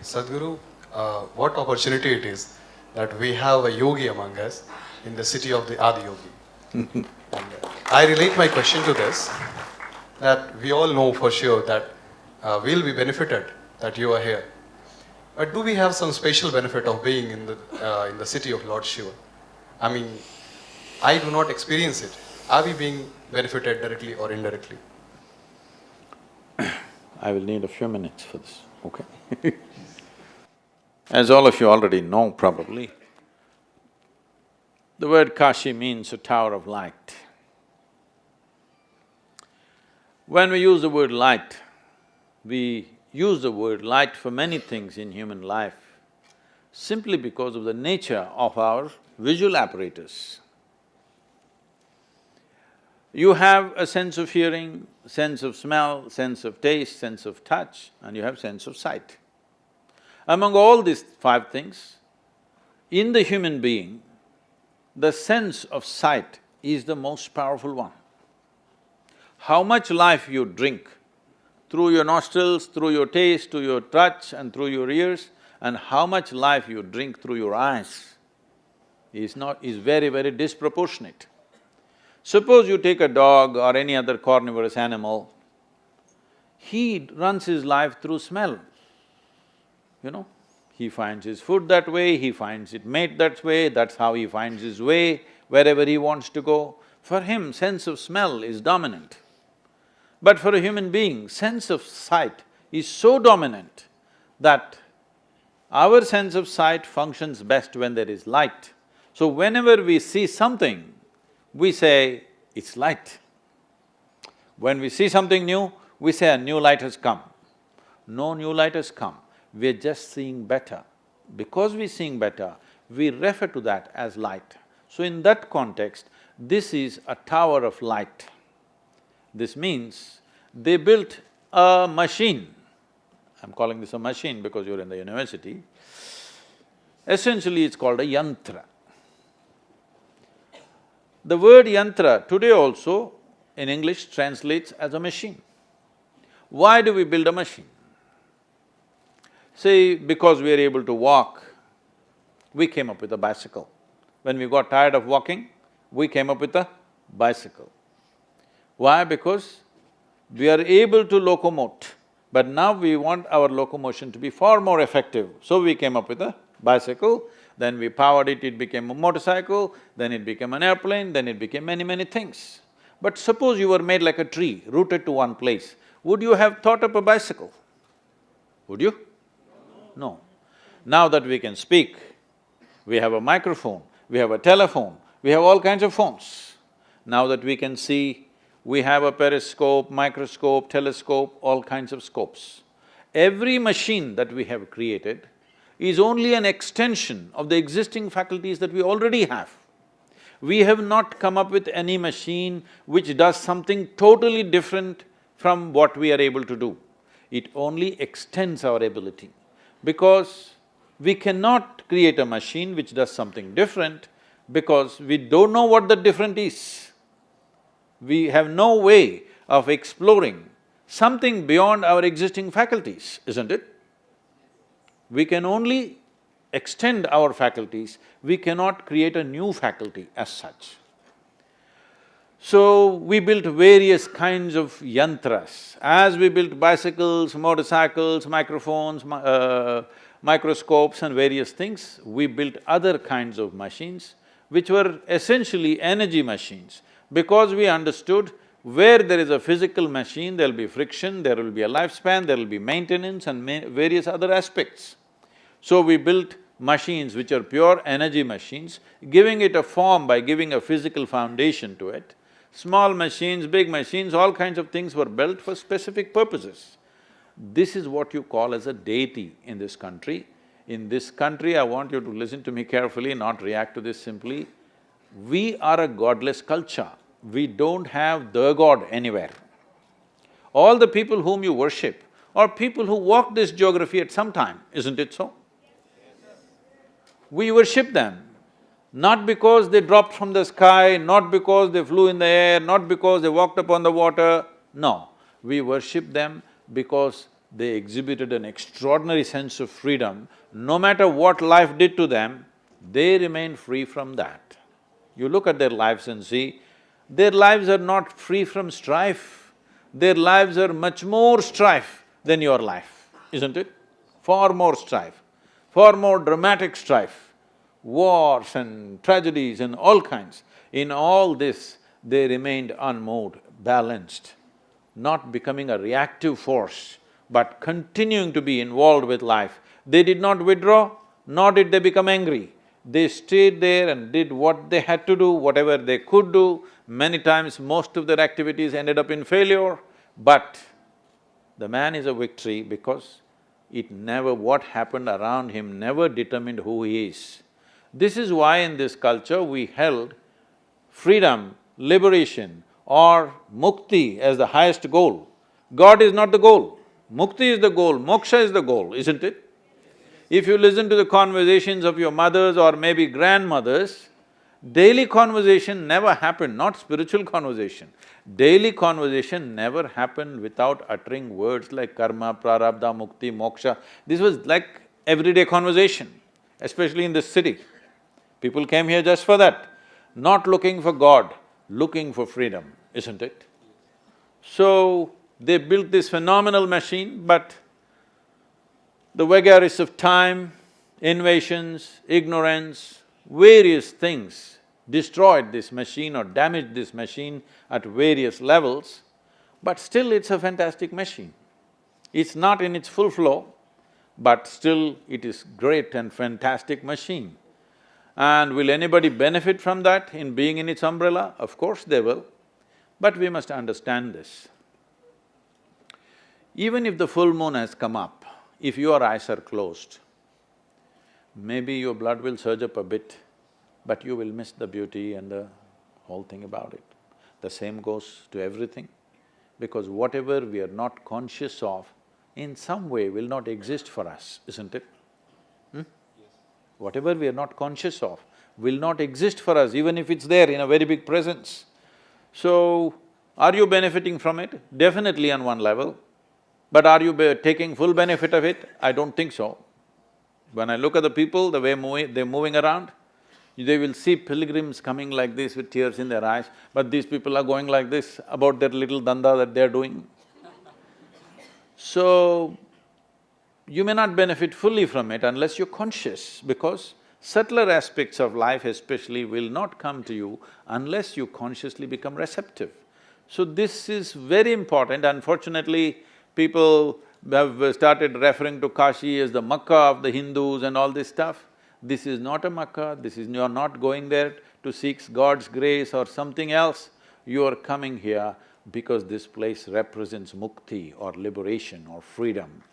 Sadhguru, what opportunity it is that we have a yogi among us in the city of the Adi Yogi. I relate my question to this, that we all know for sure that we'll be benefited that you are here. But do we have some special benefit of being in the city of Lord Shiva? I mean, I do not experience it. Are we being benefited directly or indirectly? I will need a few minutes for this, okay? As all of you already know probably, the word Kashi means a tower of light. When we use the word light, we use the word light for many things in human life simply because of the nature of our visual apparatus. You have a sense of hearing, sense of smell, sense of taste, sense of touch, and you have sense of sight. Among all these five things, in the human being, the sense of sight is the most powerful one. How much life you drink through your nostrils, through your taste, through your touch and through your ears, and how much life you drink through your eyes is very, very disproportionate. Suppose you take a dog or any other carnivorous animal, he runs his life through smell, you know. He finds his food that way, he finds it mate that way, that's how he finds his way wherever he wants to go. For him, sense of smell is dominant. But for a human being, sense of sight is so dominant that our sense of sight functions best when there is light. So whenever we see something, we say, it's light. When we see something new, we say, a new light has come. No new light has come, we're just seeing better. Because we're seeing better, we refer to that as light. So in that context, this is a tower of light. This means they built a machine. I'm calling this a machine because you're in the university. Essentially, it's called a yantra. The word yantra today also in English translates as a machine. Why do we build a machine? Say, because we are able to walk, we came up with a bicycle. When we got tired of walking, we came up with a bicycle. Why? Because we are able to locomote, but now we want our locomotion to be far more effective, so we came up with a bicycle. Then we powered it, it became a motorcycle, then it became an airplane, then it became many, many things. But suppose you were made like a tree, rooted to one place, would you have thought up a bicycle? Would you? No. Now that we can speak, we have a microphone, we have a telephone, we have all kinds of phones. Now that we can see, we have a periscope, microscope, telescope, all kinds of scopes. Every machine that we have created is only an extension of the existing faculties that we already have. We have not come up with any machine which does something totally different from what we are able to do. It only extends our ability, because we cannot create a machine which does something different because we don't know what the different is. We have no way of exploring something beyond our existing faculties, isn't it? We can only extend our faculties, we cannot create a new faculty as such. So, we built various kinds of yantras. As we built bicycles, motorcycles, microphones, microscopes and various things, we built other kinds of machines which were essentially energy machines. Because we understood where there is a physical machine, there'll be friction, there will be a lifespan, there will be maintenance and various other aspects. So we built machines which are pure energy machines, giving it a form by giving a physical foundation to it. Small machines, big machines, all kinds of things were built for specific purposes. This is what you call as a deity in this country. In this country, I want you to listen to me carefully, not react to this simply. We are a godless culture. We don't have the God anywhere. All the people whom you worship are people who walked this geography at some time, isn't it so? We worship them, not because they dropped from the sky, not because they flew in the air, not because they walked upon the water, no. We worship them because they exhibited an extraordinary sense of freedom. No matter what life did to them, they remained free from that. You look at their lives and see, their lives are not free from strife. Their lives are much more strife than your life, isn't it? Far more strife, far more dramatic strife, wars and tragedies and all kinds. In all this, they remained unmoved, balanced, not becoming a reactive force, but continuing to be involved with life. They did not withdraw, nor did they become angry. They stayed there and did what they had to do, whatever they could do. Many times, most of their activities ended up in failure, but the man is a victory because what happened around him never determined who he is. This is why in this culture we held freedom, liberation or mukti as the highest goal. God is not the goal, mukti is the goal, moksha is the goal, isn't it? If you listen to the conversations of your mothers or maybe grandmothers, daily conversation never happened, not spiritual conversation. Daily conversation never happened without uttering words like karma, prarabdha, mukti, moksha. This was like everyday conversation, especially in this city. People came here just for that, not looking for God, looking for freedom, isn't it? So, they built this phenomenal machine, but the vagaries of time, invasions, ignorance, various things destroyed this machine or damaged this machine at various levels, but still it's a fantastic machine. It's not in its full flow, but still it is great and fantastic machine. And will anybody benefit from that in being in its umbrella? Of course they will, but we must understand this. Even if the full moon has come up, if your eyes are closed, maybe your blood will surge up a bit, but you will miss the beauty and the whole thing about it. The same goes to everything, because whatever we are not conscious of, in some way will not exist for us, isn't it? Whatever we are not conscious of will not exist for us, even if it's there in a very big presence. So, are you benefiting from it? Definitely on one level. But are you taking full benefit of it? I don't think so. When I look at the people, the way they're moving around, they will see pilgrims coming like this with tears in their eyes, but these people are going like this about their little danda that they're doing. So, you may not benefit fully from it unless you're conscious, because subtler aspects of life especially will not come to you unless you consciously become receptive. So this is very important. Unfortunately, people have started referring to Kashi as the Makkah of the Hindus and all this stuff. This is not a Makkah, you're not going there to seek God's grace or something else. You are coming here because this place represents mukti or liberation or freedom.